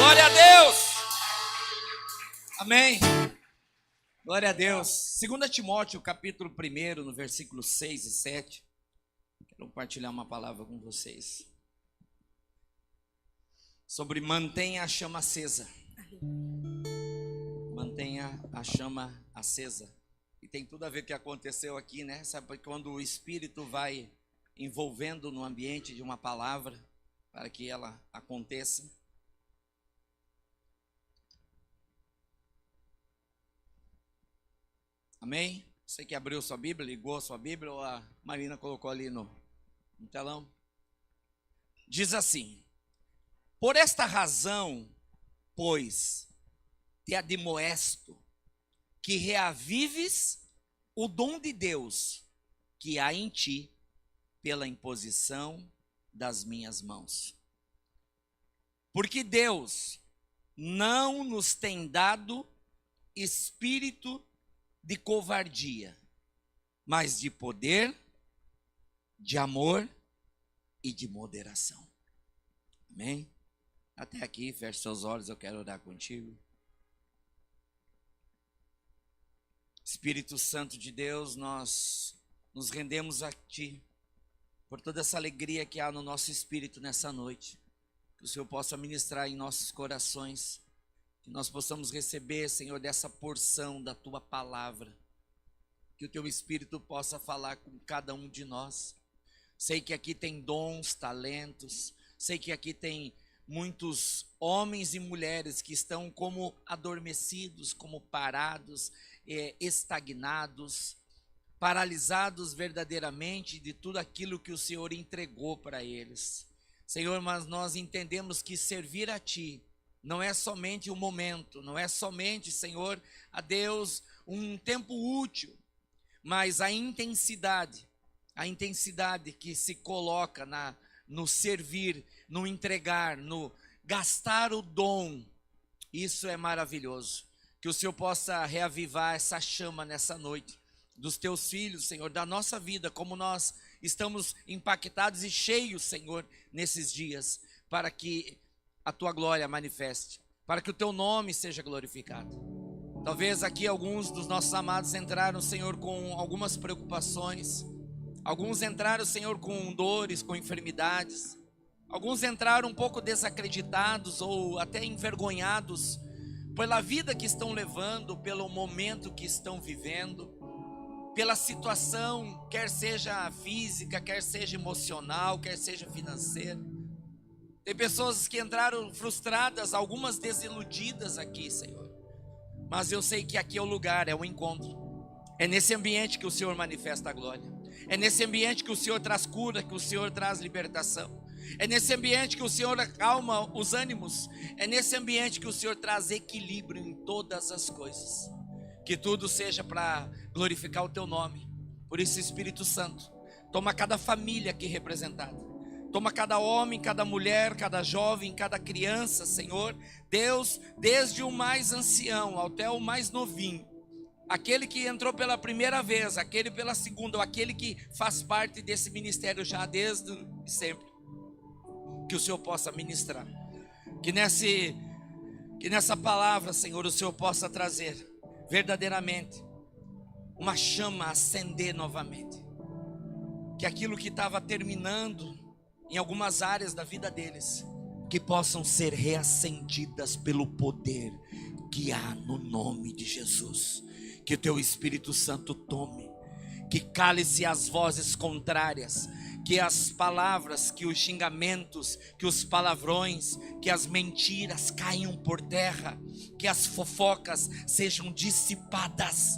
Glória a Deus. Amém. Glória a Deus. 2 Timóteo, capítulo 1, no versículo 6 e 7. Quero compartilhar uma palavra com vocês. Sobre mantenha a chama acesa. Mantenha a chama acesa. E tem tudo a ver com o que aconteceu aqui, né? Sabe, quando o Espírito vai envolvendo no ambiente de uma palavra, para que ela aconteça. Amém? Você que abriu sua Bíblia, ligou sua Bíblia, ou a Marina colocou ali no telão. Diz assim: por esta razão, pois, te admoesto, que reavives o dom de Deus que há em ti, pela imposição das minhas mãos. Porque Deus não nos tem dado espírito de covardia, mas de poder, de amor e de moderação. Amém? Até aqui, feche seus olhos, eu quero orar contigo. Espírito Santo de Deus, nós nos rendemos a Ti, por toda essa alegria que há no nosso espírito nessa noite. Que o Senhor possa ministrar em nossos corações, que nós possamos receber, Senhor, dessa porção da Tua palavra. Que o Teu Espírito possa falar com cada um de nós. Sei que aqui tem dons, talentos, sei que aqui tem muitos homens e mulheres que estão como adormecidos, como parados, estagnados, paralisados verdadeiramente de tudo aquilo que o Senhor entregou para eles. Senhor, mas nós entendemos que servir a Ti não é somente um momento, não é somente, Senhor, a Deus, um tempo útil, mas a intensidade que se coloca no servir, no entregar, no gastar o dom, isso é maravilhoso. Que o Senhor possa reavivar essa chama nessa noite, dos Teus filhos, Senhor, da nossa vida, como nós estamos impactados e cheios, Senhor, nesses dias, para que a Tua glória manifeste, para que o Teu nome seja glorificado. Talvez aqui alguns dos nossos amados entraram, Senhor, com algumas preocupações. Alguns entraram, Senhor, com dores, com enfermidades. Alguns entraram um pouco desacreditados ou até envergonhados pela vida que estão levando, pelo momento que estão vivendo, pela situação, quer seja física, quer seja emocional, quer seja financeira. Tem pessoas que entraram frustradas, algumas desiludidas aqui, Senhor. Mas eu sei que aqui é o lugar, é o encontro. É nesse ambiente que o Senhor manifesta a glória. É nesse ambiente que o Senhor traz cura, que o Senhor traz libertação. É nesse ambiente que o Senhor acalma os ânimos. É nesse ambiente que o Senhor traz equilíbrio em todas as coisas. Que tudo seja para glorificar o Teu nome. Por isso, Espírito Santo, toma cada família aqui representada. Toma cada homem, cada mulher, cada jovem, cada criança, Senhor. Deus, desde o mais ancião até o mais novinho. Aquele que entrou pela primeira vez, aquele pela segunda, ou aquele que faz parte desse ministério já desde sempre. Que o Senhor possa ministrar. Que nessa palavra, Senhor, o Senhor possa trazer verdadeiramente uma chama acender novamente. Que aquilo que estava terminando em algumas áreas da vida deles, que possam ser reacendidas pelo poder que há no nome de Jesus. Que o Teu Espírito Santo tome, que cale-se as vozes contrárias, que as palavras, que os xingamentos, que os palavrões, que as mentiras caiam por terra, que as fofocas sejam dissipadas,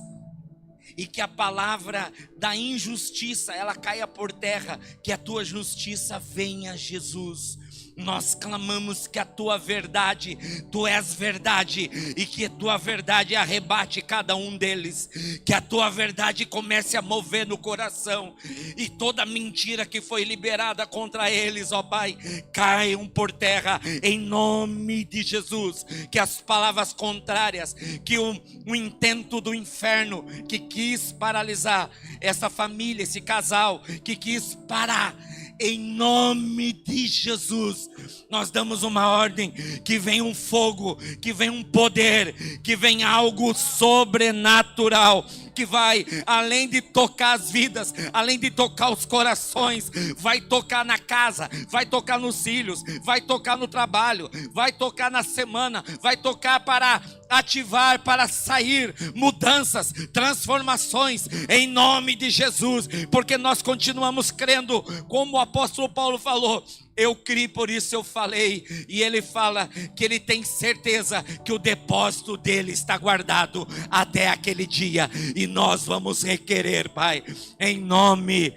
e que a palavra da injustiça, ela caia por terra, que a Tua justiça venha, Jesus. Nós clamamos que a Tua verdade, Tu és verdade, e que a Tua verdade arrebate cada um deles, que a Tua verdade comece a mover no coração, e toda mentira que foi liberada contra eles, ó Pai, caiam por terra, em nome de Jesus. Que as palavras contrárias, que o intento do inferno, que quis paralisar essa família, esse casal, que quis parar Em nome de Jesus, nós damos uma ordem, que vem um fogo, que vem um poder, que vem algo sobrenatural, que vai, além de tocar as vidas, além de tocar os corações, vai tocar na casa, vai tocar nos filhos, vai tocar no trabalho, vai tocar na semana, vai tocar para ativar, para sair mudanças, transformações, em nome de Jesus, porque nós continuamos crendo, como o apóstolo Paulo falou. Eu criei, por isso eu falei. E ele fala que ele tem certeza que o depósito dele está guardado até aquele dia, e nós vamos requerer, Pai, em nome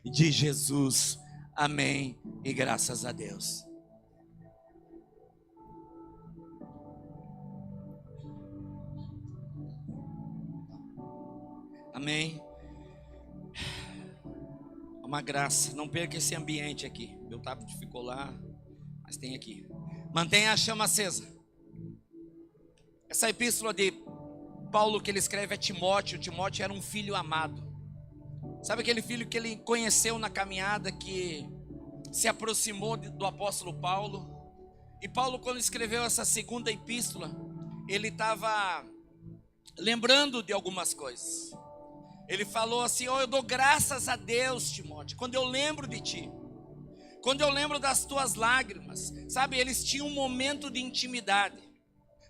de Jesus. Amém e graças a Deus. Amém. Uma graça, não perca esse ambiente aqui. Meu tablet ficou lá, mas tem aqui. Mantenha a chama acesa. Essa epístola de Paulo que ele escreve a Timóteo. Timóteo era um filho amado. Sabe aquele filho que ele conheceu na caminhada, que se aproximou do apóstolo Paulo? E Paulo, quando escreveu essa segunda epístola, ele estava lembrando de algumas coisas. Ele falou assim: eu dou graças a Deus, Timóteo, quando eu lembro de ti, quando eu lembro das tuas lágrimas. Sabe, eles tinham um momento de intimidade.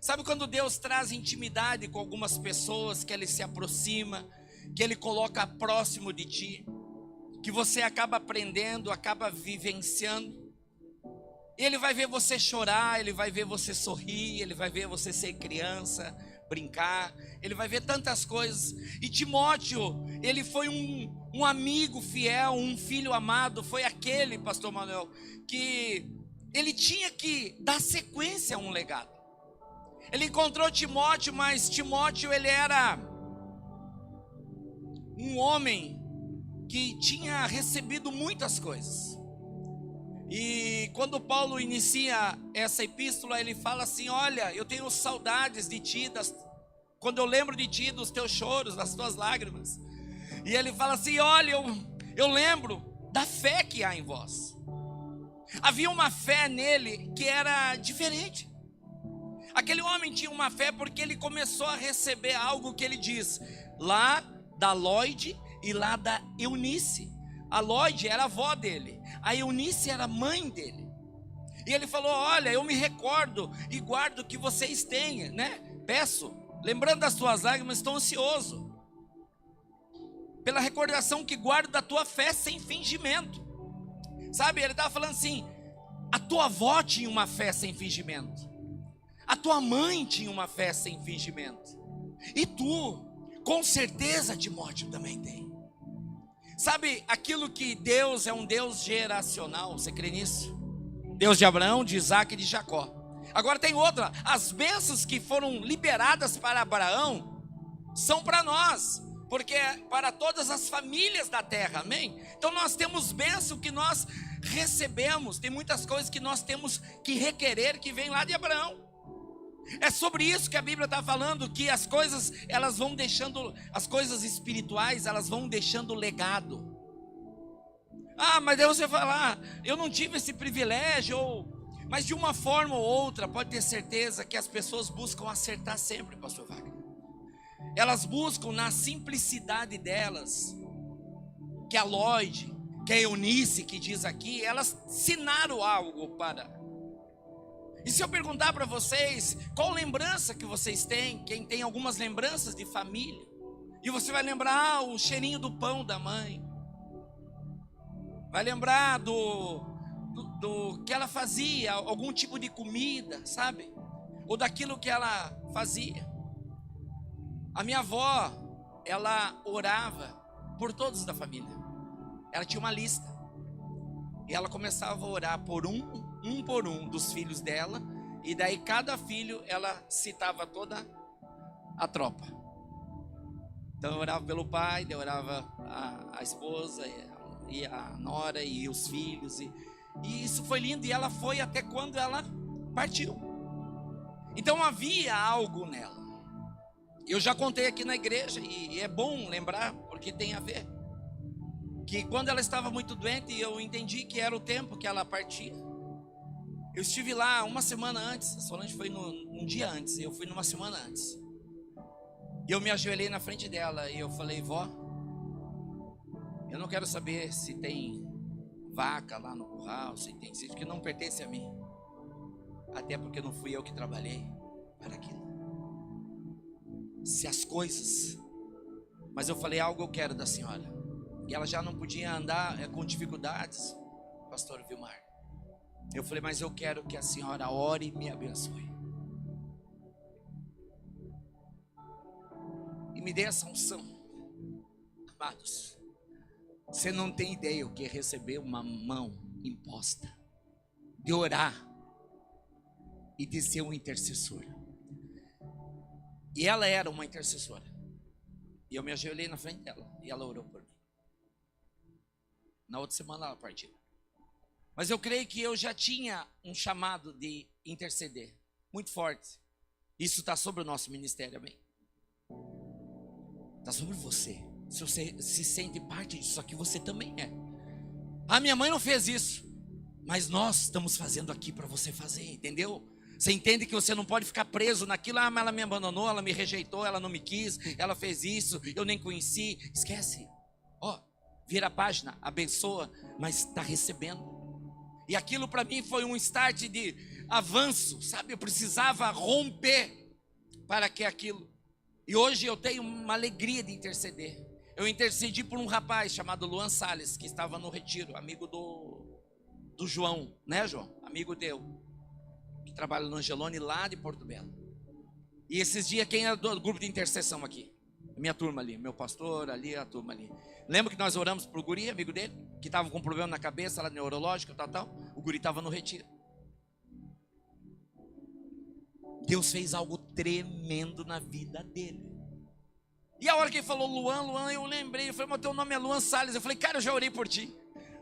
Sabe quando Deus traz intimidade com algumas pessoas, que Ele se aproxima, que Ele coloca próximo de ti, que você acaba aprendendo, acaba vivenciando. Ele vai ver você chorar, Ele vai ver você sorrir, Ele vai ver você ser criança, brincar, Ele vai ver tantas coisas. E Timóteo, ele foi um amigo fiel, um filho amado. Foi aquele, pastor Manuel, que ele tinha que dar sequência a um legado. Ele encontrou Timóteo, mas Timóteo, ele era um homem que tinha recebido muitas coisas. E quando Paulo inicia essa epístola, ele fala assim: olha, eu tenho saudades de ti, quando eu lembro de ti, dos teus choros, das tuas lágrimas. E ele fala assim: olha, eu lembro da fé que há em vós. Havia uma fé nele que era diferente. Aquele homem tinha uma fé porque ele começou a receber algo que ele diz, lá da Lloyd e lá da Eunice. A Lloyd era a avó dele, a Eunice era a mãe dele. E ele falou: olha, eu me recordo e guardo que vocês têm, né? Peço, lembrando das tuas lágrimas, estou ansioso pela recordação que guardo da tua fé sem fingimento. Sabe, ele estava falando assim: a tua avó tinha uma fé sem fingimento, a tua mãe tinha uma fé sem fingimento, e tu, com certeza, Timóteo, também tem. Sabe, aquilo que Deus é um Deus geracional, você crê nisso? Deus de Abraão, de Isaac e de Jacó. Agora tem outra: as bênçãos que foram liberadas para Abraão são para nós, porque é para todas as famílias da terra, amém? Então nós temos bênção que nós recebemos, tem muitas coisas que nós temos que requerer, que vem lá de Abraão. É sobre isso que a Bíblia está falando, que as coisas, elas vão deixando, as coisas espirituais, elas vão deixando legado. Ah, mas daí você fala: eu não tive esse privilégio, mas de uma forma ou outra, pode ter certeza que as pessoas buscam acertar sempre, pastor Wagner. Elas buscam na simplicidade delas, que a Lloyd, que a Eunice, que diz aqui, elas ensinaram algo para... E se eu perguntar para vocês, qual lembrança que vocês têm? Quem tem algumas lembranças de família, e você vai lembrar o cheirinho do pão da mãe, vai lembrar do que ela fazia, algum tipo de comida, sabe? Ou daquilo que ela fazia. A minha avó, ela orava por todos da família. Ela tinha uma lista, e ela começava a orar por um por um dos filhos dela, e daí cada filho ela citava toda a tropa. Então eu orava pelo pai, daí eu orava a esposa e a nora e os filhos, e isso foi lindo. E ela foi até quando ela partiu. Então havia algo nela. Eu já contei aqui na igreja, e é bom lembrar, porque tem a ver. que quando ela estava muito doente, eu entendi que era o tempo que ela partia. Eu estive lá uma semana antes, a Solange foi um dia antes, eu fui numa semana antes. E eu me ajoelhei na frente dela e eu falei: vó, eu não quero saber se tem vaca lá no curral, se tem sítio, que não pertence a mim. Até porque não fui eu que trabalhei para aquilo. Se as coisas... Mas eu falei: algo eu quero da senhora. E ela já não podia andar com dificuldades, pastor Vilmar. Eu falei: mas eu quero que a senhora ore e me abençoe. E me dê essa unção. Amados, você não tem ideia o que é receber uma mão imposta, de orar e de ser um intercessor. E ela era uma intercessora. E eu me ajoelhei na frente dela e ela orou por mim. Na outra semana ela partiu. Mas eu creio que eu já tinha um chamado de interceder muito forte. Isso está sobre o nosso ministério, amém? Está sobre você. Se você se sente parte disso aqui, você também é. Ah, minha mãe não fez isso, mas nós estamos fazendo aqui para você fazer, entendeu? Você entende que você não pode ficar preso naquilo. Ah, mas ela me abandonou, ela me rejeitou, ela não me quis, ela fez isso, eu nem conheci. Esquece. Ó, vira a página, abençoa, mas está recebendo. E aquilo para mim foi um start de avanço, sabe? Eu precisava romper para que aquilo. E hoje eu tenho uma alegria de interceder. Eu intercedi por um rapaz chamado Luan Salles, que estava no retiro, amigo do João, né, João? Amigo teu, que trabalha no Angelone lá de Porto Belo. E esses dias, quem é do grupo de intercessão aqui? Minha turma ali, meu pastor ali, a turma ali. Lembra que nós oramos pro guri, amigo dele, que estava com um problema na cabeça, lá neurológico, tal. O guri estava no retiro. Deus fez algo tremendo na vida dele. E a hora que ele falou Luan, eu lembrei, eu falei: mas teu nome é Luan Salles. Eu falei: cara, eu já orei por ti.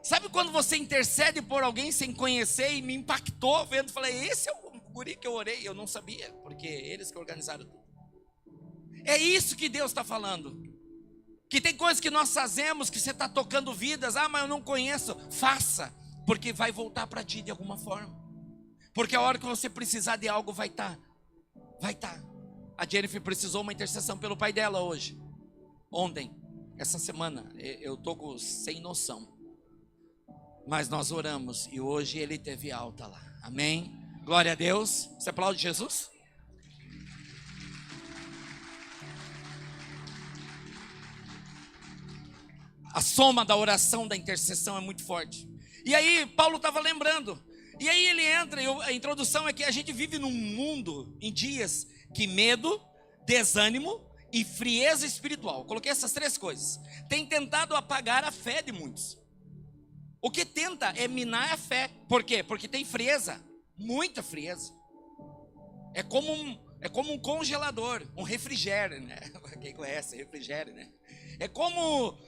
Sabe quando você intercede por alguém sem conhecer, e me impactou vendo? Falei: esse é o guri que eu orei. Eu não sabia, porque eles que organizaram tudo. É isso que Deus está falando. Que tem coisas que nós fazemos, que você está tocando vidas. Ah, mas eu não conheço. Faça, porque vai voltar para ti de alguma forma. Porque a hora que você precisar de algo vai estar. A Jennifer precisou uma intercessão pelo pai dela hoje. Ontem, essa semana, eu estou sem noção. Mas nós oramos e hoje ele teve alta lá. Amém? Glória a Deus. Você aplaude Jesus? A soma da oração, da intercessão é muito forte. E aí Paulo estava lembrando. E aí ele entra, a introdução é que a gente vive num mundo, em dias, que medo, desânimo e frieza espiritual, coloquei essas três coisas, tem tentado apagar a fé de muitos. O que tenta é minar a fé. Por quê? Porque tem frieza, muita frieza. É como um congelador, um refrigério, né? Quem conhece refrigério, né? É como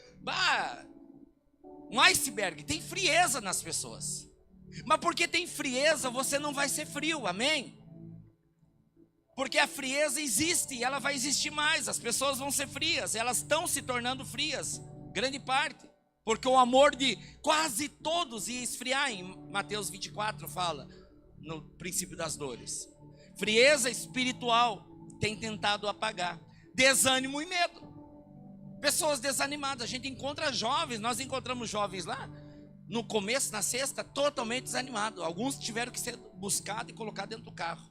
um iceberg, tem frieza nas pessoas. Mas porque tem frieza, você não vai ser frio, amém? Porque a frieza existe e ela vai existir mais. As pessoas vão ser frias, elas estão se tornando frias, grande parte. Porque o amor de quase todos ia esfriar. Em Mateus 24 fala, no princípio das dores. Frieza espiritual tem tentado apagar. Desânimo e medo. Pessoas desanimadas. A gente encontra jovens, nós encontramos jovens lá, no começo, na sexta, totalmente desanimados. Alguns tiveram que ser buscados e colocados dentro do carro.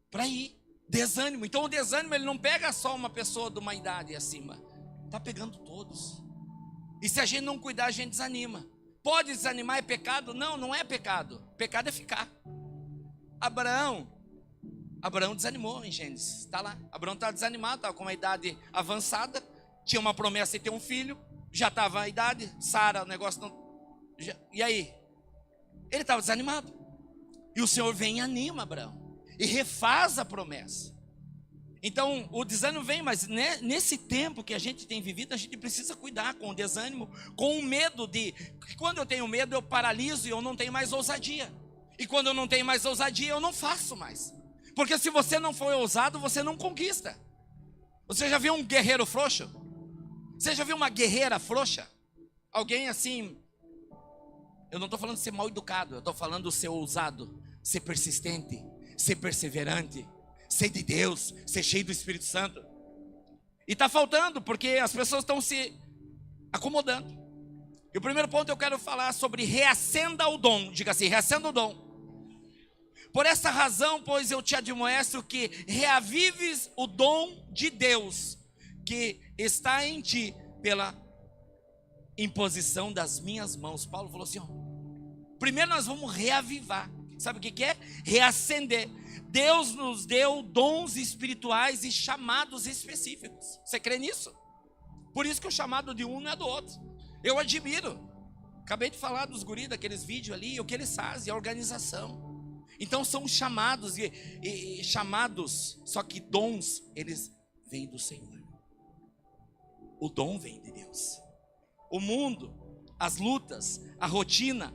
Para ir. Desânimo. Então o desânimo, ele não pega só uma pessoa de uma idade acima. Está pegando todos. E se a gente não cuidar, a gente desanima. Pode desanimar, é pecado? Não, não é pecado. Pecado é ficar. Abraão desanimou em Gênesis. Está lá. Abraão estava desanimado, estava com uma idade avançada. Tinha uma promessa de ter um filho. Já estava a idade. Sara, o negócio não... E aí? Ele estava desanimado. E o Senhor vem e anima Abraão. E refaz a promessa. Então o desânimo vem, mas nesse tempo que a gente tem vivido, a gente precisa cuidar com o desânimo, com o medo de... Quando eu tenho medo, eu paraliso e eu não tenho mais ousadia. E quando eu não tenho mais ousadia, eu não faço mais. Porque se você não for ousado, você não conquista. Você já viu um guerreiro frouxo? Você já viu uma guerreira frouxa? Alguém assim, eu não estou falando de ser mal educado, eu estou falando de ser ousado, ser persistente, ser perseverante, ser de Deus, ser cheio do Espírito Santo. E está faltando, porque as pessoas estão se acomodando. E o primeiro ponto eu quero falar sobre reacenda o dom. Diga assim, reacenda o dom. Por essa razão, pois eu te admoesto que reavives o dom de Deus que está em ti pela imposição das minhas mãos. Paulo falou assim, ó, primeiro nós vamos reavivar. Sabe o que é? Reacender. Deus nos deu dons espirituais e chamados específicos. Você crê nisso? Por isso que o chamado de um não é do outro. Eu admiro. Acabei de falar dos guris, daqueles vídeos ali, o que eles fazem, a organização. Então são chamados e chamados, só que dons, eles vêm do Senhor. O dom vem de Deus. O mundo, as lutas, a rotina,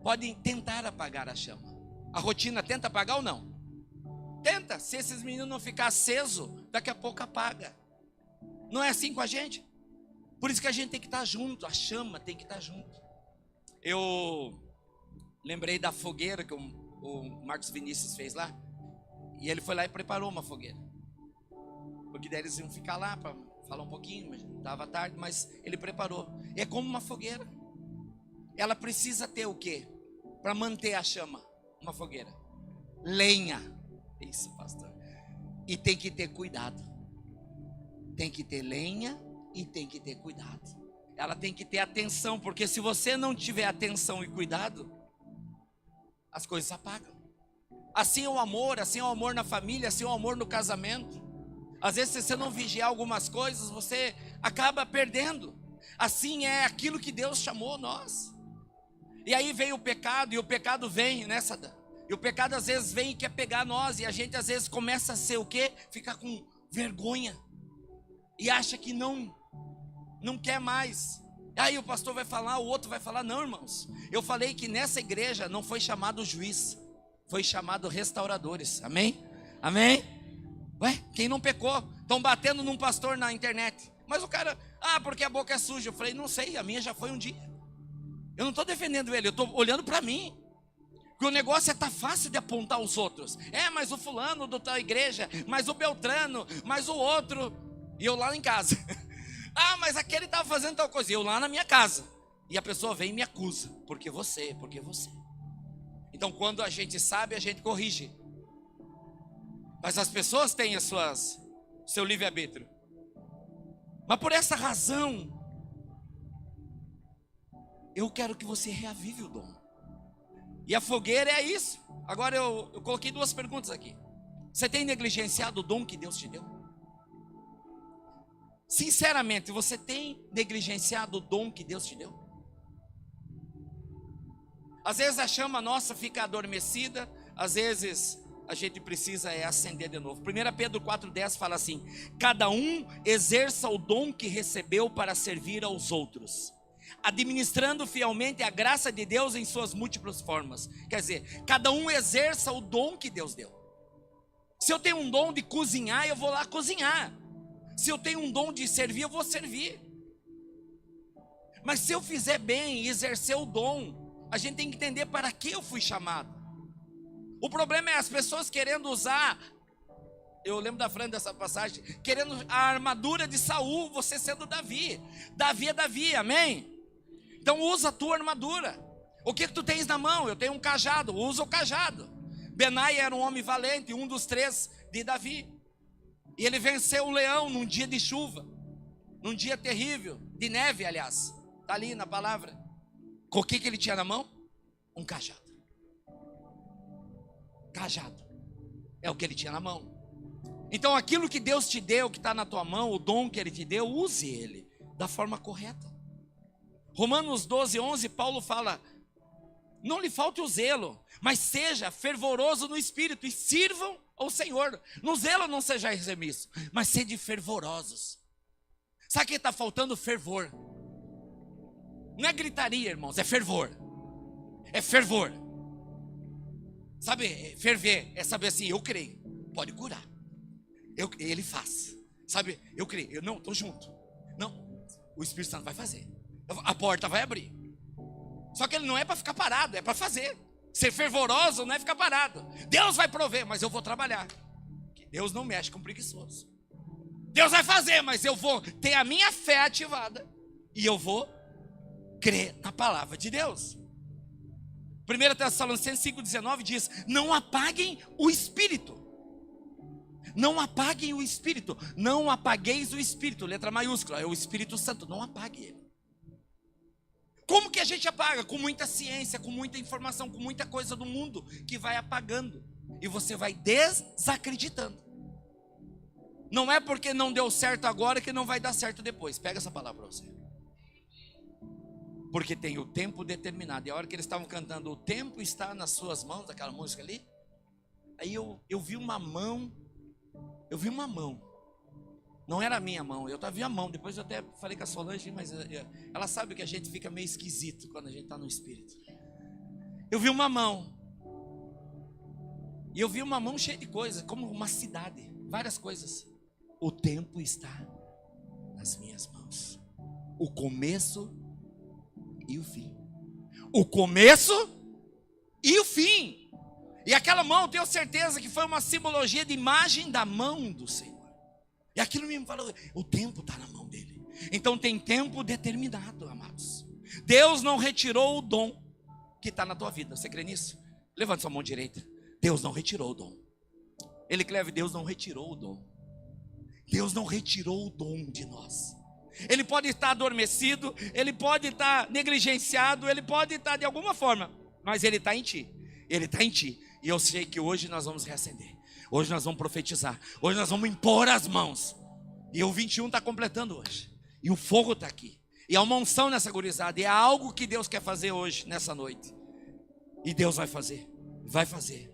podem tentar apagar a chama. A rotina tenta apagar ou não? Tenta. Se esses meninos não ficar acesos, daqui a pouco apaga. Não é assim com a gente? Por isso que a gente tem que estar junto, a chama tem que estar junto. Eu lembrei da fogueira que o Marcos Vinícius fez lá. E ele foi lá e preparou uma fogueira. Porque daí eles iam ficar lá para falar um pouquinho, mas estava tarde, mas ele preparou. É como uma fogueira. Ela precisa ter o quê? Para manter a chama, uma fogueira. Lenha. Isso, pastor. E tem que ter cuidado. Tem que ter lenha e tem que ter cuidado. Ela tem que ter atenção, porque se você não tiver atenção e cuidado, as coisas apagam. Assim é o amor na família, assim é o amor no casamento. Às vezes, se você não vigiar algumas coisas, você acaba perdendo. Assim é aquilo que Deus chamou nós. E aí vem o pecado, e o pecado vem, né, Sadam? E o pecado às vezes vem e quer pegar nós, e a gente às vezes começa a ser o quê? Ficar com vergonha. E acha que não quer mais. Aí o pastor vai falar, o outro vai falar, não, irmãos. Eu falei que nessa igreja não foi chamado juiz, foi chamado restauradores. Amém? Amém? Ué, quem não pecou? Estão batendo num pastor na internet. Mas o cara, porque a boca é suja. Eu falei, não sei, a minha já foi um dia. Eu não estou defendendo ele, eu estou olhando para mim. Porque o negócio é estar fácil de apontar os outros. Mas o fulano da tua igreja, mas o Beltrano, mas o outro. E eu lá em casa. Mas aquele estava fazendo tal coisa. E eu lá na minha casa. E a pessoa vem e me acusa. Porque você. Então quando a gente sabe, a gente corrige. Mas as pessoas têm seu livre-arbítrio. Mas por essa razão, eu quero que você reavive o dom. E a fogueira é isso. Agora eu coloquei duas perguntas aqui. Você tem negligenciado o dom que Deus te deu? Sinceramente, você tem negligenciado o dom que Deus te deu? Às vezes a chama nossa fica adormecida, às vezes a gente precisa acender de novo. 1 Pedro 4,10 fala assim: cada um exerça o dom que recebeu para servir aos outros, administrando fielmente a graça de Deus em suas múltiplas formas. Quer dizer, cada um exerça o dom que Deus deu. Se eu tenho um dom de cozinhar, eu vou lá cozinhar. Se eu tenho um dom de servir, eu vou servir. Mas se eu fizer bem e exercer o dom, a gente tem que entender para que eu fui chamado. O problema é as pessoas querendo usar, eu lembro da frente dessa passagem, querendo a armadura de Saul, você sendo Davi. Davi é Davi, amém? Então usa a tua armadura. O que tu tens na mão? Eu tenho um cajado, usa o cajado. Benai era um homem valente, um dos 3 de Davi. E ele venceu o leão num dia de chuva, num dia terrível, de neve, aliás. Está ali na palavra. Com o que ele tinha na mão? Um cajado. Cajado. É o que ele tinha na mão. Então aquilo que Deus te deu, que está na tua mão, o dom que Ele te deu, use ele da forma correta. Romanos 12:11, Paulo fala: não lhe falte o zelo, mas seja fervoroso no espírito e sirvam ao Senhor. No zelo não sejais remisso, mas sede fervorosos. Sabe o que está faltando? Fervor. Não é gritaria, irmãos, é fervor. É fervor. Sabe, ferver é saber assim, eu creio, pode curar. Ele faz. Sabe, eu creio, eu não, estou junto. Não, o Espírito Santo vai fazer. a porta vai abrir. Só que ele não é para ficar parado, é para fazer. Ser fervoroso não é ficar parado. Deus vai prover, mas eu vou trabalhar. Deus não mexe com preguiçoso. Deus vai fazer, mas eu vou ter a minha fé ativada e eu vou crer na palavra de Deus. 1 Tessalonicenses 5,19 diz: não apaguem o espírito. Não apaguem o espírito. Não apagueis o espírito. Letra maiúscula, é o Espírito Santo. Não apague ele. Como que a gente apaga? Com muita ciência, com muita informação, com muita coisa do mundo que vai apagando. E você vai desacreditando. Não é porque não deu certo agora que não vai dar certo depois. Pega essa palavra para você. Porque tem o tempo determinado. E a hora que eles estavam cantando, o tempo está nas suas mãos, aquela música ali. Aí eu vi uma mão. Eu vi uma mão. Não era a minha mão, eu vi a mão. Depois eu até falei com a Solange, mas ela sabe que a gente fica meio esquisito quando a gente está no espírito. Eu vi uma mão. E eu vi uma mão cheia de coisas, como uma cidade, várias coisas. O tempo está nas minhas mãos. O começo e o fim. O começo e o fim. E aquela mão, eu tenho certeza que foi uma simbologia de imagem da mão do Senhor. E aquilo me falou, o tempo está na mão dele. Então tem tempo determinado, amados. Deus não retirou o dom que está na tua vida. Você crê nisso? Levante sua mão direita. Deus não retirou o dom. Ele Cleve, Deus não retirou o dom. Deus não retirou o dom de nós. Ele pode estar adormecido, ele pode estar negligenciado, ele pode estar de alguma forma, mas ele está em ti. Ele está em ti. E eu sei que hoje nós vamos reacender. Hoje nós vamos profetizar. Hoje nós vamos impor as mãos. E o 21 está completando hoje. E o fogo está aqui. E há uma unção nessa gurizada. E é algo que Deus quer fazer hoje, nessa noite. E Deus vai fazer. Vai fazer.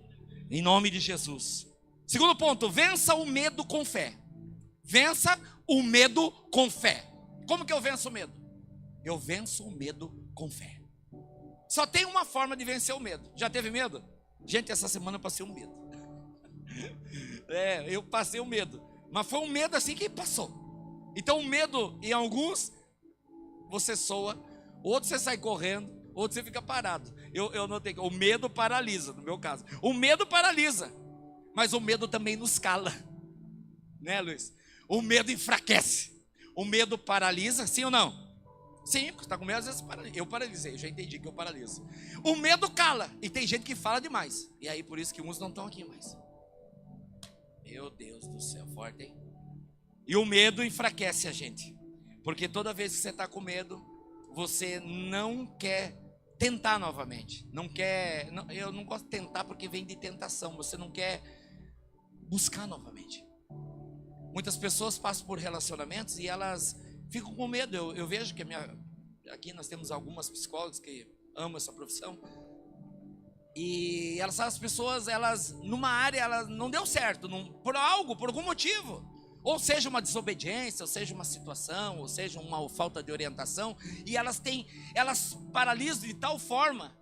Em nome de Jesus. Segundo ponto, vença o medo com fé. Vença o medo com fé. Como que eu venço o medo? Eu venço o medo com fé. Só tem uma forma de vencer o medo. Já teve medo? Gente, essa semana eu passei um medo. Eu passei o medo. Mas foi um medo assim que passou. Então o medo, em alguns, você soa. Outros você sai correndo. Outros você fica parado. Eu notei que o medo paralisa, no meu caso. O medo paralisa. Mas o medo também nos cala. Né, Luiz? O medo enfraquece. O medo paralisa, sim ou não? Sim, porque você está com medo, às vezes eu paralisei, eu já entendi que eu paraliso. O medo cala, e tem gente que fala demais. E aí por isso que uns não estão aqui mais. Meu Deus do céu, forte, hein? E o medo enfraquece a gente. Porque toda vez que você está com medo, você não quer tentar novamente. Não quer, eu não gosto de tentar porque vem de tentação. Você não quer buscar novamente. Muitas pessoas passam por relacionamentos e elas ficam com medo. Eu vejo que aqui nós temos algumas psicólogas que amam essa profissão. E as pessoas, numa área, elas não deu certo, por algum motivo. Ou seja, uma desobediência, ou seja, uma situação, ou seja, uma falta de orientação. E elas paralisam de tal forma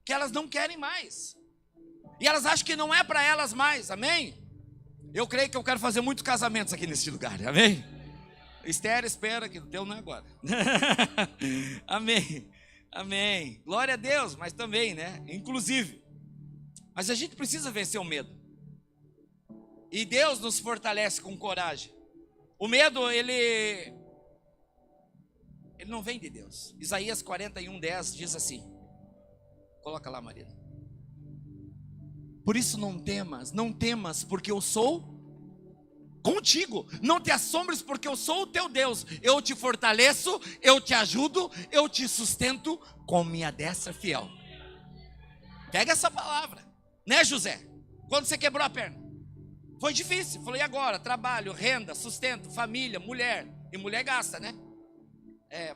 que elas não querem mais. E elas acham que não é para elas mais, amém? Eu creio que eu quero fazer muitos casamentos aqui nesse lugar, amém? Esther, espera que o teu não é agora. Amém, amém. Glória a Deus, mas também, né? Inclusive. Mas a gente precisa vencer o medo. E Deus nos fortalece com coragem. O medo, ele não vem de Deus. Isaías 41:10 diz assim. Coloca lá, Marina. Por isso não temas, porque eu sou contigo. Não te assombres, porque eu sou o teu Deus. Eu te fortaleço, eu te ajudo, eu te sustento com minha destra fiel. Pega essa palavra, né, José? Quando você quebrou a perna, foi difícil. Falei, e agora? Trabalho, renda, sustento, família, mulher. E mulher gasta, né?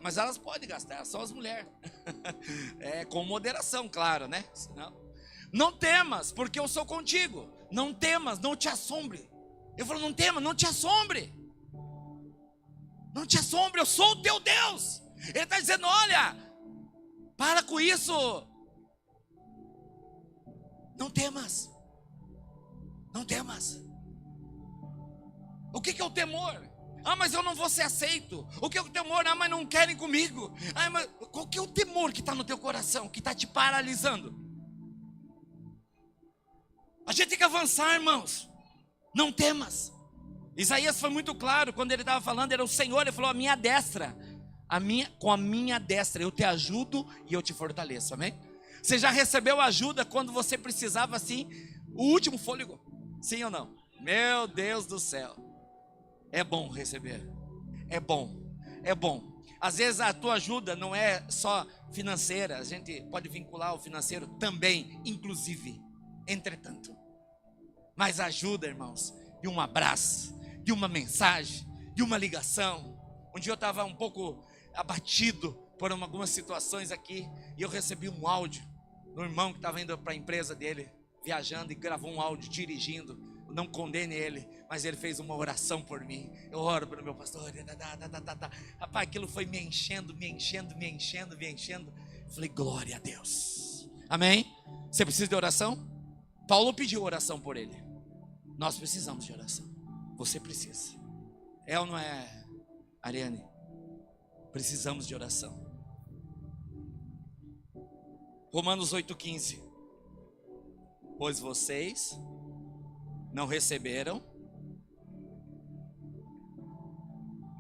Mas elas podem gastar, só as mulheres. Com moderação, claro, né? Senão... Não temas, porque eu sou contigo. Não temas, não te assombre. Eu falo, não temas, não te assombre. Não te assombre, eu sou o teu Deus. Ele está dizendo, olha, para com isso. Não temas. Não temas. O que é o temor? Ah, mas eu não vou ser aceito. O que é o temor? Ah, mas não querem comigo. Ah, mas qual que é o temor que está no teu coração, que está te paralisando? A gente tem que avançar, irmãos. Não temas. Isaías foi muito claro quando ele estava falando, era o Senhor, ele falou: a minha destra, com a minha destra eu te ajudo e eu te fortaleço, amém? Você já recebeu ajuda quando você precisava assim, o último fôlego? Sim ou não? Meu Deus do céu. É bom receber. É bom. É bom. Às vezes a tua ajuda não é só financeira, a gente pode vincular o financeiro também, inclusive, entretanto. Mas ajuda, irmãos, de um abraço, de uma mensagem, de uma ligação. Um dia eu estava um pouco abatido por algumas situações aqui, e eu recebi um áudio do irmão que estava indo para a empresa dele, viajando, e gravou um áudio dirigindo. Não condene ele, mas ele fez uma oração por mim. Eu oro pelo meu pastor. Rapaz, aquilo foi me enchendo. Eu falei: glória a Deus. Amém? Você precisa de oração? Paulo pediu oração por ele. Nós precisamos de oração. Você precisa. É ou não é, Ariane? Precisamos de oração. Romanos 8,15. Pois vocês não receberam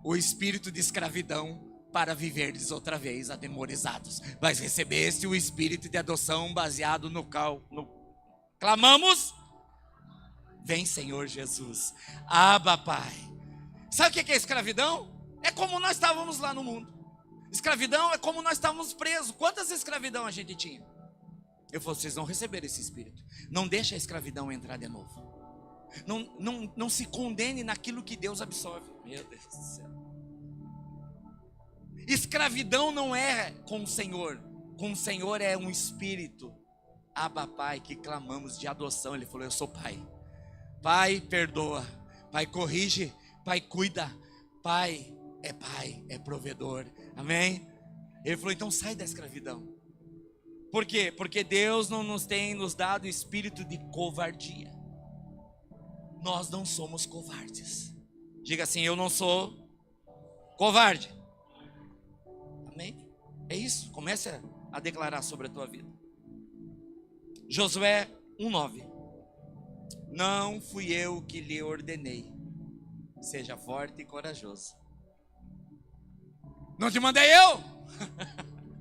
o espírito de escravidão para viverdes outra vez atemorizados, mas recebeste o espírito de adoção baseado no clamamos: vem, Senhor Jesus. Abba, Pai. Sabe o que é escravidão? É como nós estávamos lá no mundo. Escravidão é como nós estávamos presos. Quantas escravidão a gente tinha? Eu falei: vocês não receberam esse espírito. Não deixa a escravidão entrar de novo. Não se condene naquilo que Deus absorve. Meu Deus do céu. Escravidão não é com o Senhor. Com o Senhor é um espírito. Abba, Pai, que clamamos de adoção. Ele falou: eu sou Pai. Pai, perdoa. Pai, corrige. Pai, cuida. Pai, é provedor. Amém? Ele falou: então sai da escravidão. Por quê? Porque Deus não nos tem nos dado espírito de covardia. Nós não somos covardes. Diga assim: eu não sou covarde. Amém? É isso. Comece a declarar sobre a tua vida. Josué 1,9. Não fui eu que lhe ordenei. Seja forte e corajoso. Não te mandei eu?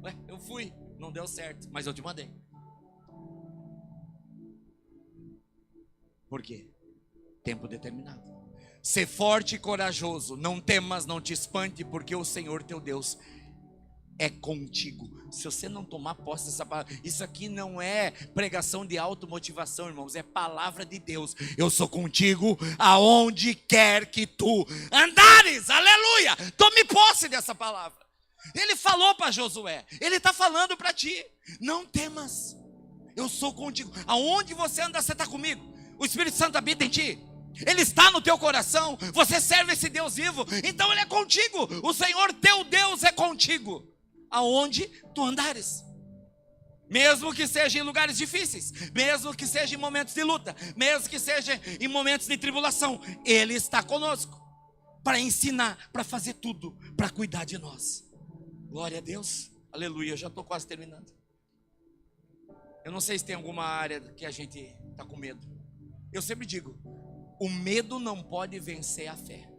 Ué, eu fui. Não deu certo, mas eu te mandei. Por quê? Tempo determinado. Ser forte e corajoso. Não temas, não te espante, porque o Senhor teu Deus é contigo. Se você não tomar posse dessa palavra, isso aqui não é pregação de automotivação, irmãos, é palavra de Deus. Eu sou contigo aonde quer que tu andares. Aleluia! Tome posse dessa palavra. Ele falou para Josué, ele está falando para ti: não temas, eu sou contigo. Aonde você anda, você está comigo. O Espírito Santo habita em ti. Ele está no teu coração. Você serve esse Deus vivo, então Ele é contigo. O Senhor teu Deus é contigo aonde tu andares. Mesmo que seja em lugares difíceis, mesmo que seja em momentos de luta, mesmo que seja em momentos de tribulação, Ele está conosco para ensinar, para fazer tudo, para cuidar de nós. Glória a Deus. Aleluia. Eu já estou quase terminando. Eu não sei se tem alguma área que a gente está com medo. Eu sempre digo: o medo não pode vencer a fé.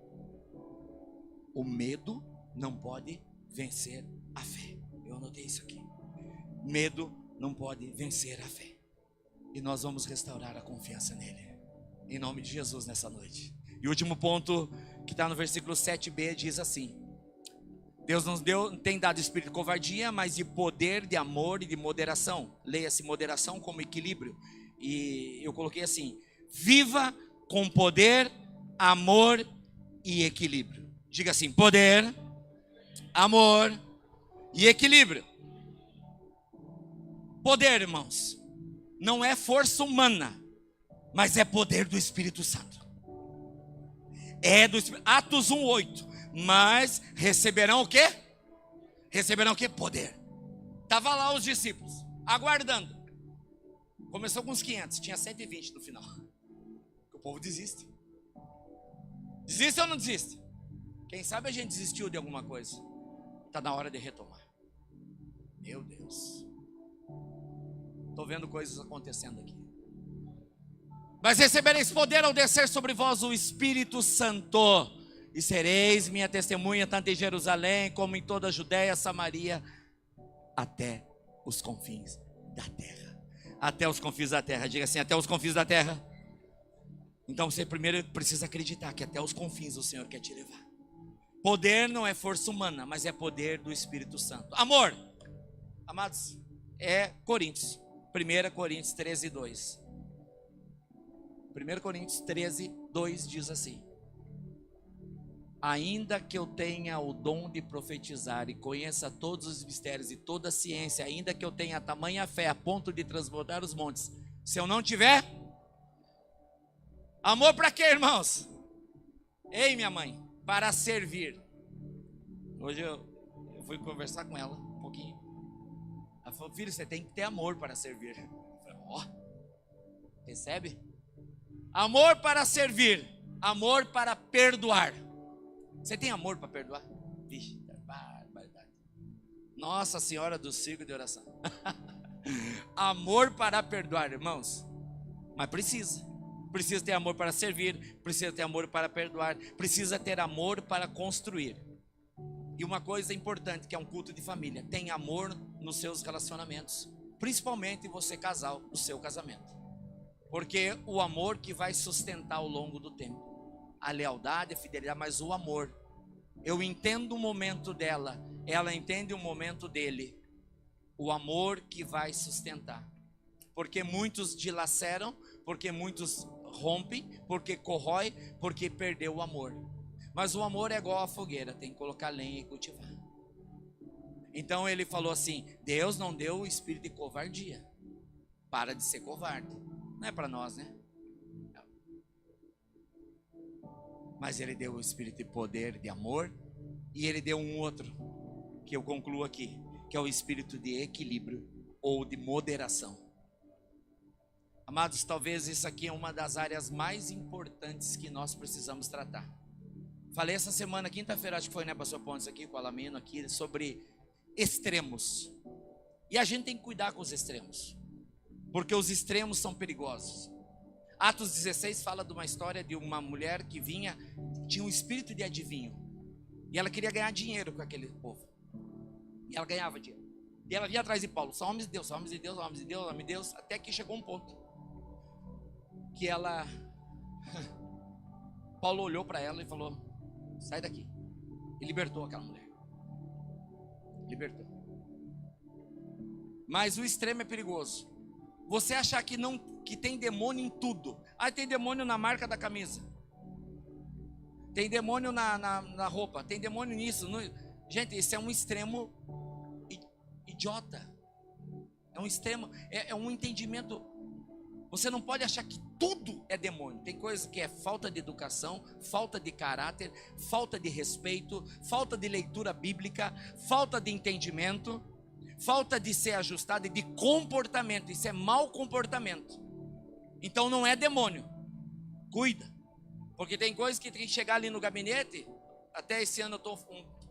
O medo não pode vencer a fé. Eu anotei isso aqui. Medo não pode vencer a fé. E nós vamos restaurar a confiança nele, em nome de Jesus, nessa noite. E o último ponto, que está no versículo 7b, diz assim: Deus nos tem dado espírito de covardia, mas de poder, de amor e de moderação. Leia-se moderação como equilíbrio. E eu coloquei assim: viva com poder, amor e equilíbrio. Diga assim: poder, amor e equilíbrio. Poder, irmãos, não é força humana, mas é poder do Espírito Santo. É do Espírito. Atos 1:8. Mas receberão o quê? Receberão o quê? Poder. Estava lá os discípulos, aguardando. Começou com uns 500, tinha 120 no final. O povo desiste. Desiste ou não desiste? Quem sabe a gente desistiu de alguma coisa. Está na hora de retomar. Meu Deus. Estou vendo coisas acontecendo aqui. Mas recebereis poder ao descer sobre vós o Espírito Santo, e sereis minha testemunha tanto em Jerusalém como em toda a Judéia, Samaria, até os confins da terra. Até os confins da terra. Diga assim, até os confins da terra. Então você primeiro precisa acreditar que até os confins o Senhor quer te levar. Poder não é força humana, mas é poder do Espírito Santo. Amor, amados, é Coríntios. 1 Coríntios 13, 2. 1 Coríntios 13, 2 diz assim: ainda que eu tenha o dom de profetizar e conheça todos os mistérios e toda a ciência, ainda que eu tenha tamanha fé a ponto de transbordar os montes, se eu não tiver amor, para quê, irmãos? Ei, minha mãe, para servir. Hoje eu fui conversar com ela um pouquinho. Ela falou: filho, você tem que ter amor para servir. Eu falei: ó, recebe? Amor para servir, amor para perdoar. Você tem amor para perdoar? Vixe, barbaridade. Nossa Senhora do Circo de Oração. Amor para perdoar, irmãos. Mas precisa ter amor para servir, precisa ter amor para perdoar, precisa ter amor para construir. E uma coisa importante, que é um culto de família: tem amor nos seus relacionamentos, principalmente você casal, no seu casamento, porque o amor que vai sustentar ao longo do tempo. A lealdade, a fidelidade, mas o amor. Eu entendo o momento dela, ela entende o momento dele. O amor que vai sustentar. Porque muitos dilaceram, porque muitos rompem, porque corrói, porque perdeu o amor. Mas o amor é igual a fogueira, tem que colocar lenha e cultivar. Então ele falou assim: Deus não deu o espírito de covardia. Para de ser covarde. Não é para nós, né? Mas ele deu o espírito de poder, de amor, e ele deu um outro, que eu concluo aqui, que é o espírito de equilíbrio ou de moderação. Amados, talvez isso aqui é uma das áreas mais importantes que nós precisamos tratar. Falei essa semana, quinta-feira, acho que foi, né, pastor Pontes, aqui com o Alamino, aqui, sobre extremos. E a gente tem que cuidar com os extremos, porque os extremos são perigosos. Atos 16 fala de uma história de uma mulher que tinha um espírito de adivinho. E ela queria ganhar dinheiro com aquele povo. E ela ganhava dinheiro. E ela vinha atrás de Paulo: só homens de Deus, só homens de Deus, só homens de Deus, homens de Deus. Até que chegou um ponto que ela... Paulo olhou para ela e falou: sai daqui. E libertou aquela mulher. Libertou. Mas o extremo é perigoso. Você achar que tem demônio em tudo. Tem demônio na marca da camisa. Tem demônio na roupa. Tem demônio nisso. Gente, isso é um extremo idiota. É um extremo, é um entendimento. Você não pode achar que tudo é demônio. Tem coisa que é falta de educação, falta de caráter, falta de respeito, falta de leitura bíblica, falta de entendimento, falta de ser ajustado e de comportamento. Isso é mau comportamento. Então não é demônio. Cuida. Porque tem coisas que tem que chegar ali no gabinete. Até esse ano eu estou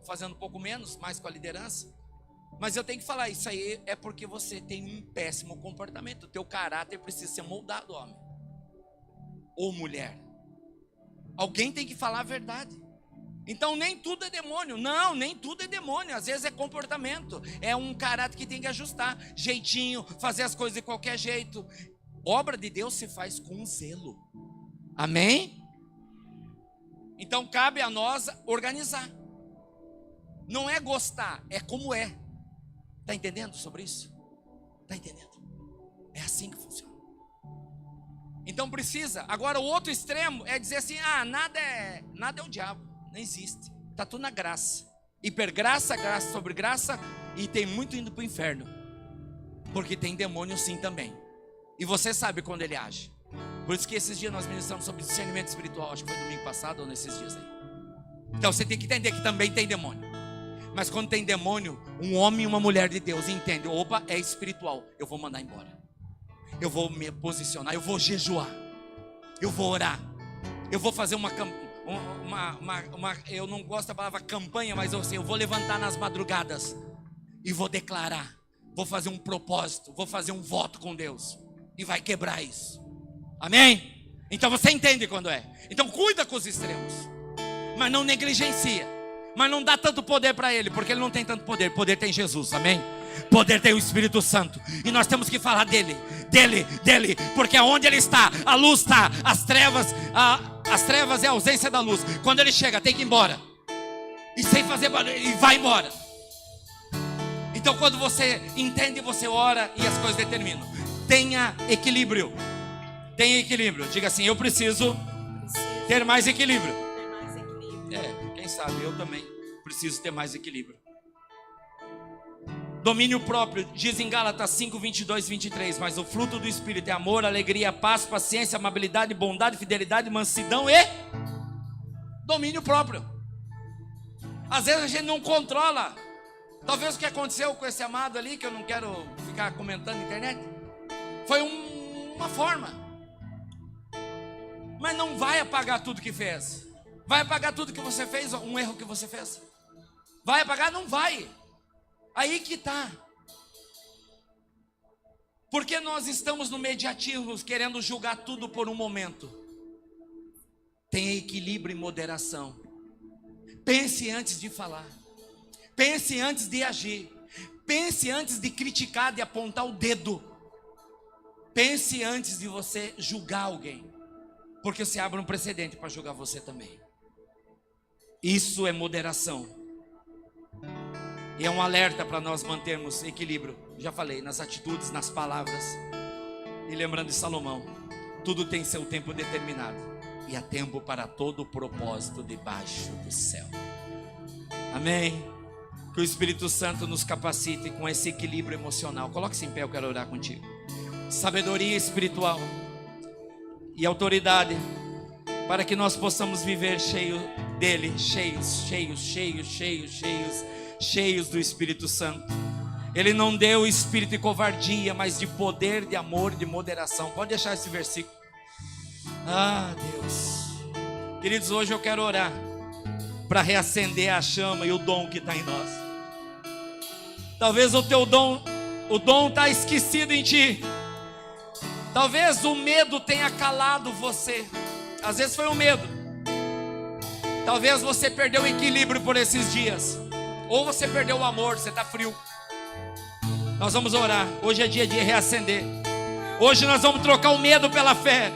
fazendo um pouco menos, mais com a liderança. Mas eu tenho que falar: isso aí é porque você tem um péssimo comportamento. O teu caráter precisa ser moldado, homem ou mulher. Alguém tem que falar a verdade. Então nem tudo é demônio. Não, nem tudo é demônio. Às vezes é comportamento. É um caráter que tem que ajustar. Jeitinho, fazer as coisas de qualquer jeito. Obra de Deus se faz com zelo. Amém? Então cabe a nós organizar. Não é gostar, é como é. Está entendendo sobre isso? Está entendendo? É assim que funciona. Então precisa. Agora o outro extremo é dizer assim: nada é o diabo. Não existe. Está tudo na graça. Hipergraça, graça sobre graça. E tem muito indo para o inferno. Porque tem demônio sim também. E você sabe quando ele age. Por isso que esses dias nós ministramos sobre discernimento espiritual. Acho que foi domingo passado ou nesses dias aí. Então você tem que entender que também tem demônio. Mas quando tem demônio, um homem e uma mulher de Deus entende: opa, é espiritual, eu vou mandar embora. Eu vou me posicionar, eu vou jejuar. Eu vou orar. Eu vou fazer uma eu não gosto da palavra campanha, mas eu vou levantar nas madrugadas e vou declarar, vou fazer um propósito, vou fazer um voto com Deus e vai quebrar isso. Amém? Então você entende quando é. Então cuida com os extremos, mas não negligencia, mas não dá tanto poder para ele, porque ele não tem tanto poder. Poder tem Jesus, amém? Poder tem o Espírito Santo, e nós temos que falar dele, porque onde ele está, a luz está, as trevas é a ausência da luz. Quando ele chega, tem que ir embora, e sem fazer barulho, e vai embora. Então quando você entende, você ora e as coisas determinam. Tenha equilíbrio. Diga assim: eu preciso ter mais equilíbrio. Quem sabe eu também preciso ter mais equilíbrio. Domínio próprio, diz em Gálatas 5, 22, 23. Mas o fruto do Espírito é amor, alegria, paz, paciência, amabilidade, bondade, fidelidade, mansidão e domínio próprio. Às vezes a gente não controla. Talvez o que aconteceu com esse amado ali, que eu não quero ficar comentando na internet, foi uma forma. Mas não vai apagar tudo que fez. Vai apagar tudo que você fez, um erro que você fez? Vai apagar? Não vai. Aí que está. Porque nós estamos no mediatismo, querendo julgar tudo por um momento. Tenha equilíbrio e moderação. Pense antes de falar. Pense antes de agir. Pense antes de criticar, de apontar o dedo. Pense antes de você julgar alguém, porque você abre um precedente para julgar você também. Isso é moderação. E é um alerta para nós mantermos equilíbrio. Já falei, nas atitudes, nas palavras. E lembrando de Salomão, tudo tem seu tempo determinado, e há tempo para todo o propósito debaixo do céu. Amém? Que o Espírito Santo nos capacite com esse equilíbrio emocional. Coloque-se em pé, eu quero orar contigo. Sabedoria espiritual e autoridade, para que nós possamos viver cheio dele, cheios do Espírito Santo. Ele não deu espírito de covardia, mas de poder, de amor, de moderação. Pode deixar esse versículo. Ah, Deus. Queridos, hoje eu quero orar para reacender a chama e o dom que está em nós. Talvez o teu dom, o dom está esquecido em ti. Talvez o medo tenha calado você. Às vezes foi o medo. Talvez você perdeu o equilíbrio por esses dias. Ou você perdeu o amor, você está frio. Nós vamos orar. Hoje é dia de reacender. Hoje nós vamos trocar o medo pela fé.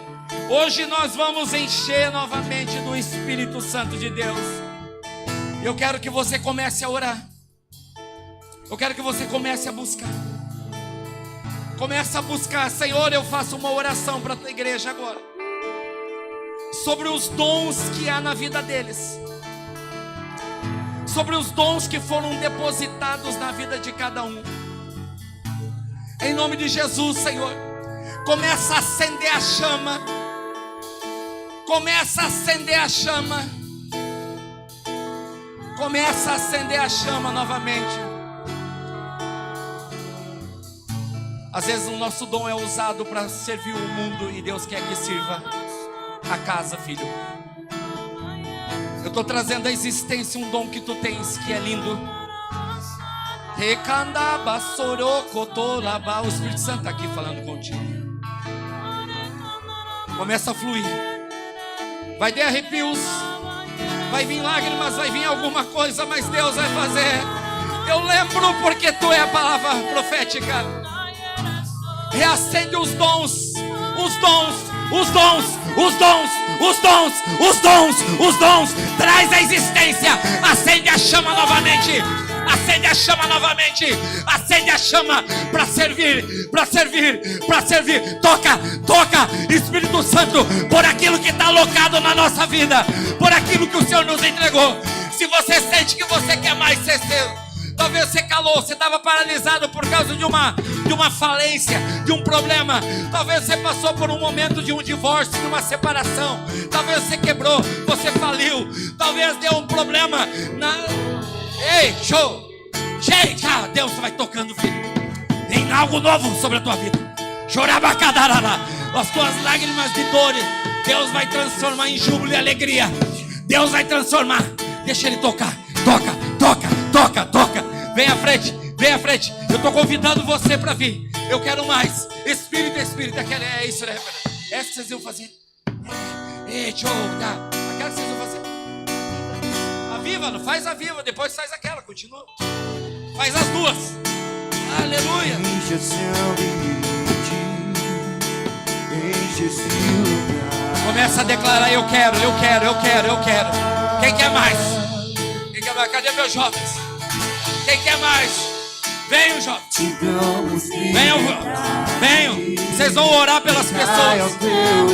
Hoje nós vamos encher novamente do Espírito Santo de Deus. Eu quero que você comece a orar. Eu quero que você comece a buscar. Comece a buscar. Senhor, eu faço uma oração para a tua igreja agora, sobre os dons que há na vida deles, sobre os dons que foram depositados na vida de cada um. Em nome de Jesus, Senhor, começa a acender a chama. Começa a acender a chama. Começa a acender a chama novamente. Às vezes o nosso dom é usado para servir o mundo, e Deus quer que sirva a casa, filho. Eu estou trazendo à existência um dom que tu tens, que é lindo. O Espírito Santo está aqui falando contigo. Começa a fluir. Vai ter arrepios, vai vir lágrimas, vai vir alguma coisa, mas Deus vai fazer. Eu lembro porque tu é a palavra profética. Reacende os dons, os dons, os dons, os dons, os dons, os dons, os dons. Traz a existência. Acende a chama novamente. Acende a chama novamente. Acende a chama para servir, para servir, para servir. Toca, toca, Espírito Santo, por aquilo que está alocado na nossa vida, por aquilo que o Senhor nos entregou. Se você sente que você quer mais ser seu, talvez você calou, você estava paralisado por causa de uma falência, de um problema. Talvez você passou por um momento de um divórcio, de uma separação. Talvez você quebrou, você faliu. Talvez deu um problema Ei, show! Gente, Deus vai tocando, filho. Tem algo novo sobre a tua vida. Chorabacadarara. As tuas lágrimas de dor, Deus vai transformar em júbilo e alegria. Deus vai transformar. Deixa Ele tocar. Toca, toca, toca, toca. Vem à frente, vem à frente. Eu estou convidando você para vir. Eu quero mais. Espírito, Espírito. É isso, né? É isso que vocês iam fazer. Show, tá? Aquela que vocês vão fazer. A viva, não faz a viva. Depois faz aquela, continua. Faz as duas. Aleluia. Enche esse ambiente, enche esse lugar. Começa a declarar: eu quero, eu quero, eu quero, eu quero. Quem quer mais? Quem quer mais? Cadê meus jovens? Quem quer mais? Venham, jovens. Venham, venham. Vocês vão orar pelas pessoas.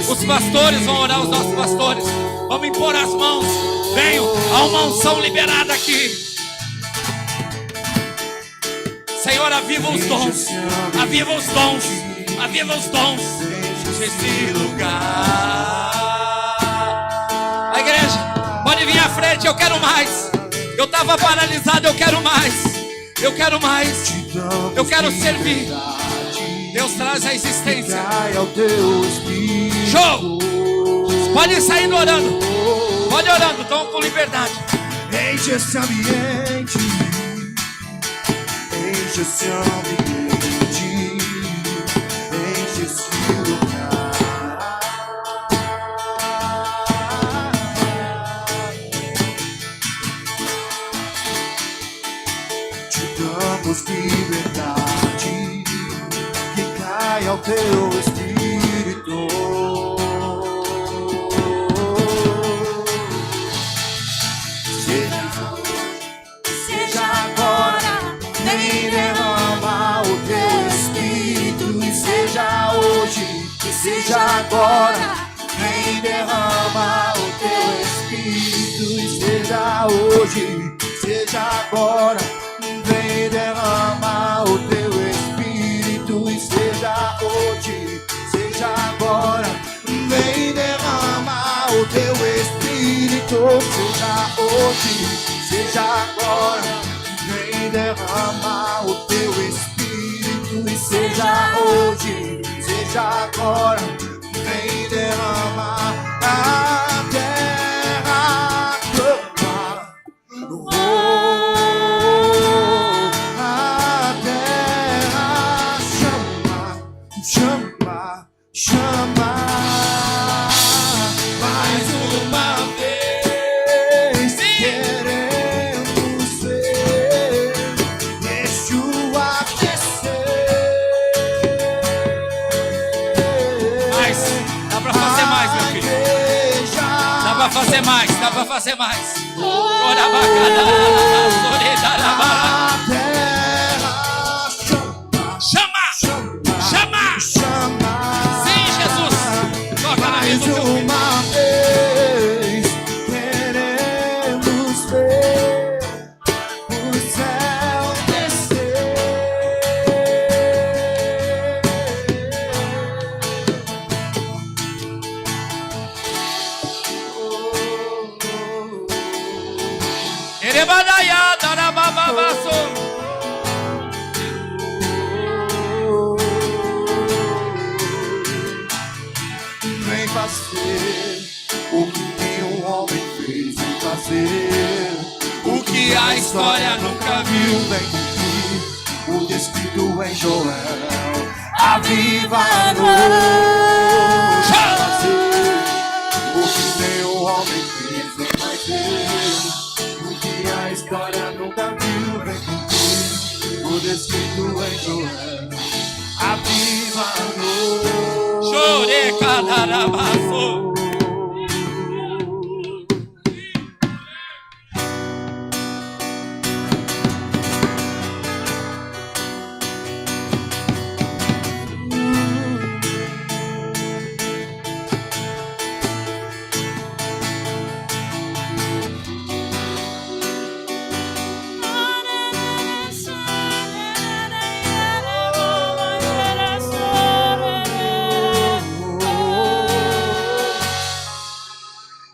Os pastores vão orar, os nossos pastores. Vamos impor as mãos. Venham. Há uma unção liberada aqui. Senhor, aviva os dons. Aviva os dons. Aviva os dons. Esse lugar. A igreja, pode vir à frente. Eu quero mais. Eu estava paralisado. Eu quero mais. Eu quero mais. Eu quero servir. Deus traz a existência. Show. Pode sair orando. Pode orando. Estão com liberdade. Enche esse ambiente. Enche esse ambiente, enche esse lugar. Te damos liberdade, que caia o teu espírito. Seja agora. Vem derrama o teu espírito e seja hoje, que seja agora. Vem derrama o teu espírito e seja hoje, seja agora. Vem derrama o teu espírito e seja hoje, seja agora. Vem derrama o teu espírito, seja hoje, seja agora. Vem derrama o teu espírito e seja hoje, seja agora. Vem derrama a terra clama. A terra chama, chama, chama. Mais uma vez queremos ver Yeshua descer. Mais. Dá pra fazer mais, meu filho. Dá pra fazer mais, dá pra fazer mais. Chama! Chama! Sim, Jesus! Toca na vida do teu filho. Uma vez queremos ver o céu descer. Erebadaya, darabababaso. Vem fazer o que nenhum homem fez, vem fazer O que a história nunca viu. vem cumprir o descrito em Joel. Aviva-nos, fazer o que nenhum homem fez, vem fazer o que a história nunca viu, vem cumprir o descrito em Joel. Aviva-nos. Chore, cadarabaso.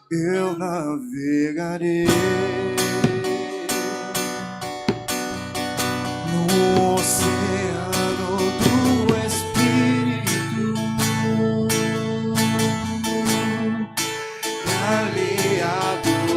Eu navegarei no oceano do Espírito, e ali adorarei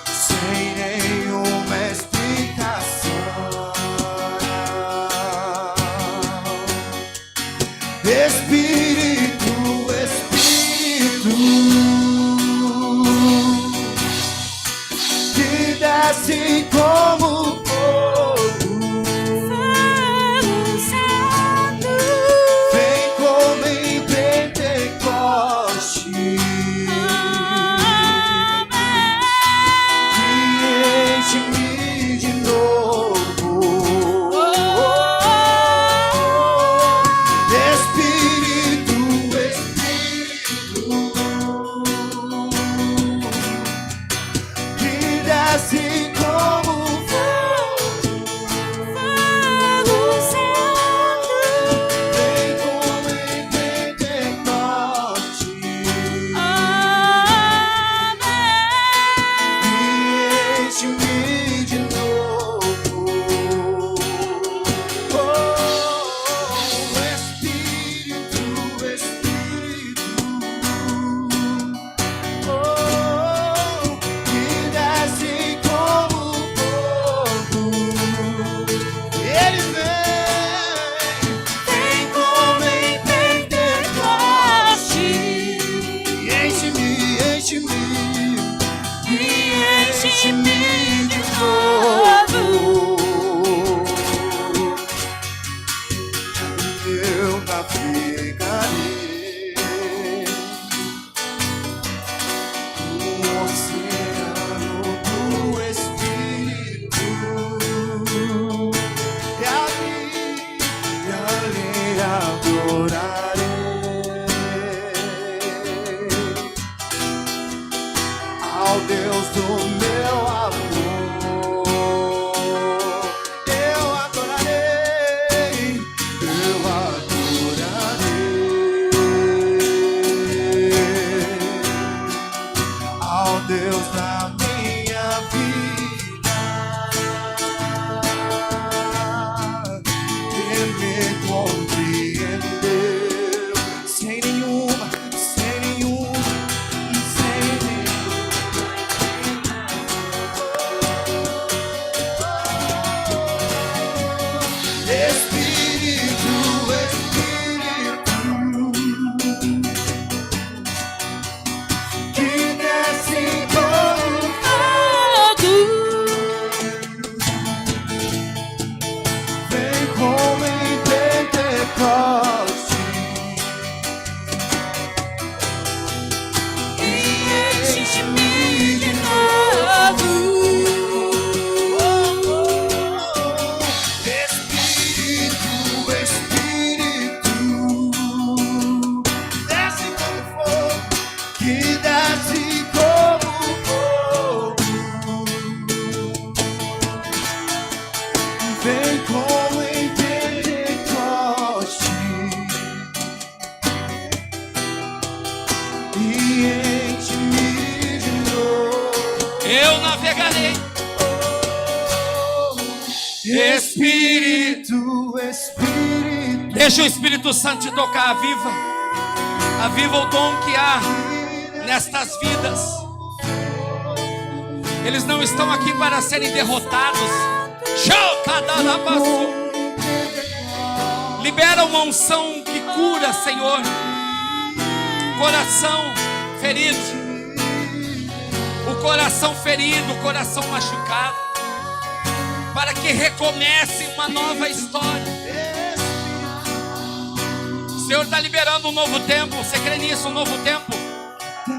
sem nenhuma explicação. Espírito, Espírito, que desce como fogo, vem como em Pentecoste, que enche-me de novo. Espírito, Espírito, que desce como fogo, vem como em Pentecoste, e enche-me de novo. Oh, Espírito, Espírito, oh, que desce como fogo. Ele vem como em Pentecoste, e enche-me, enche-me, e enche-me de novo. Eu navegarei no oceano do Espírito, e ali adorarei ao Deus do meu amor. Eu adorarei, eu adorarei ao Deus da minha vida, que me compreendeu sem nenhuma, sem nenhuma, sem nenhuma. Espírito, Espírito, que desce como vem como em Pentecoste, e enche-me de novo. Espírito, Espírito, desce como fogo, que desce como fogo, vem como em Pentecoste, e enche-me de novo. Eu navegarei. Espírito, Espírito, Deixa o Espírito Santo te tocar. Aviva o dom que há nestas vidas. Eles não estão aqui para serem derrotados. Libera uma unção que cura, Senhor. Coração ferido, o coração ferido, o coração machucado, para que recomece uma nova história. O Senhor está liberando um novo tempo. Você crê nisso? Um novo tempo.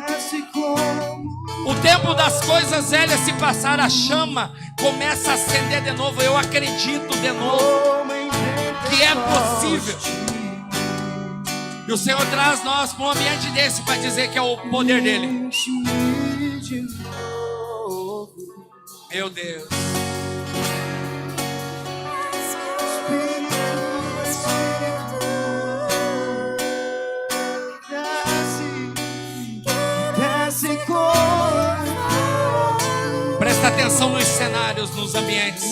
desce como O tempo das coisas velhas se passar, a chama começa a acender de novo. Eu acredito de novo que é possível. E o Senhor traz nós para um ambiente desse para dizer que é o poder dele. Meu Deus. Presta atenção nos cenários, nos ambientes.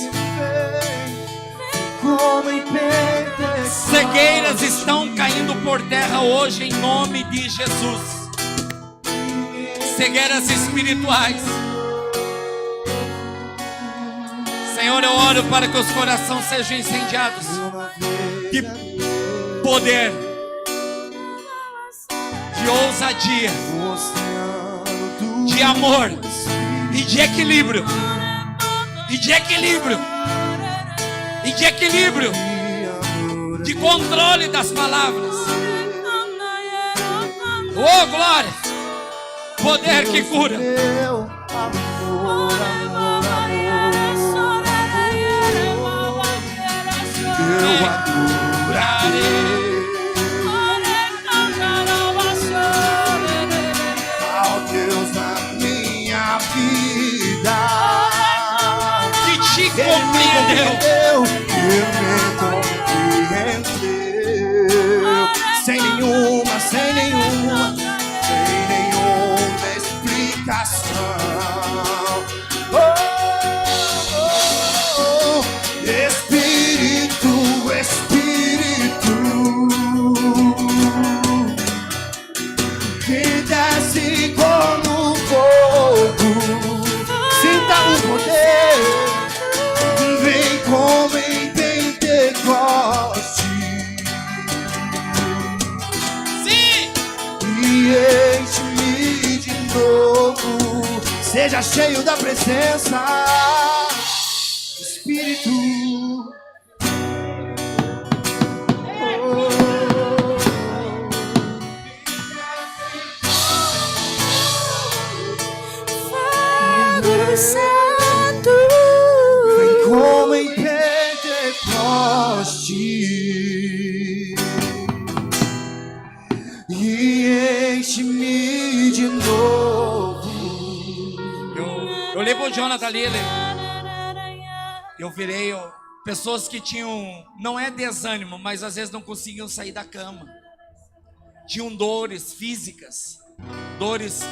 Cegueiras estão caindo por terra hoje em nome de Jesus. Cegueiras espirituais. Senhor, eu oro para que os corações sejam incendiados de poder, de ousadia, de amor e de equilíbrio. E de equilíbrio. E de equilíbrio. De controle das palavras. Oh, glória! Poder que cura. Eu adorarei ao Deus da minha vida, Que te compreendeu. Ele me compreendeu, sem nenhuma explicação. Espírito, que desce como fogo, sinta o poder, vem como em Pentecoste. Sim! E enche-me de novo, seja cheio da presença, Espírito. Santo, vem como em Pentecoste e enche-me de novo. Eu olhei pro Jonathan ali, eu virei pessoas que tinham, não é desânimo, mas às vezes não conseguiam sair da cama. Tinham dores físicas, dores